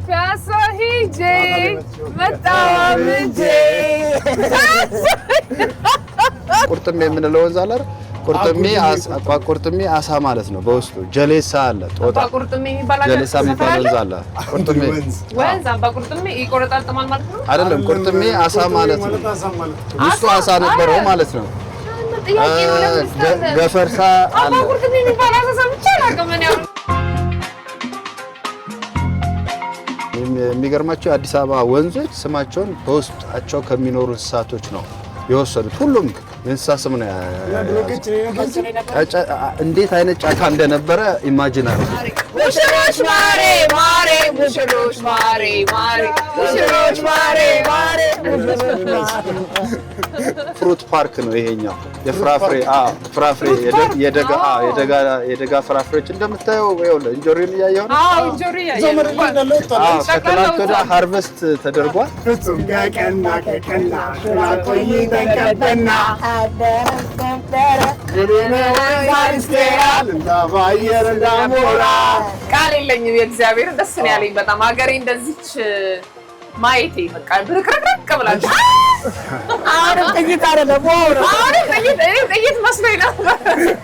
ፒያሳ ሂጄ መጣሁ እንጂ ቁርጥሜ የምንለው ወንዝ አለ አይደል? ቁርጥሜ አሳ ማለት ነው። በውስጡ ጀሌሳ አለ። ጦጣ ቁርጥሜ የሚባል ጀሌሳ የሚባል ወንዝ አለ። ቁርጥሜ ወንዝ ቁርጥሜ ይቆረጣጥማል ማለት ነው አይደለም? ቁርጥሜ አሳ ማለት ነው። ውስጡ አሳ ነበረው ማለት ነው። ገፈርሳ አለ። ቁርጥሜ የሚባል አሳ ሰምቼ አላውቅም እኔ። የሚገርማቸው የአዲስ አበባ ወንዞች ስማቸውን በውስጣቸው ከሚኖሩ እንስሳቶች ነው የወሰዱት። ሁሉም የእንስሳ ስም ነው። እንዴት አይነት ጫካ እንደነበረ ኢማጂን አድርጉ። ሙሽሮች ማሬ ማሬ ሙሽሮች ማሬ ማሬ ሙሽሮች ማሬ ማሬ ፍሩት ፓርክ ነው ይሄኛው። የፍራፍሬ የደጋ ፍራፍሬዎች እንደምታየው ይኸውልህ፣ እንጆሪን እያየሁ ነው። እንጆሪ እያየሁ ከትናንት ወዲያ ሃርቨስት ተደርጓል። ቃል የለኝም። የእግዚአብሔር ደስ ነው ያለኝ በጣም ሀገሬ እንደዚች ማየቴ በቃ ብርቅርቅ ብላችሁ። አሁንም ጥይት አይደለም፣ አሁንም ጥይት መስሎኝ ነበር።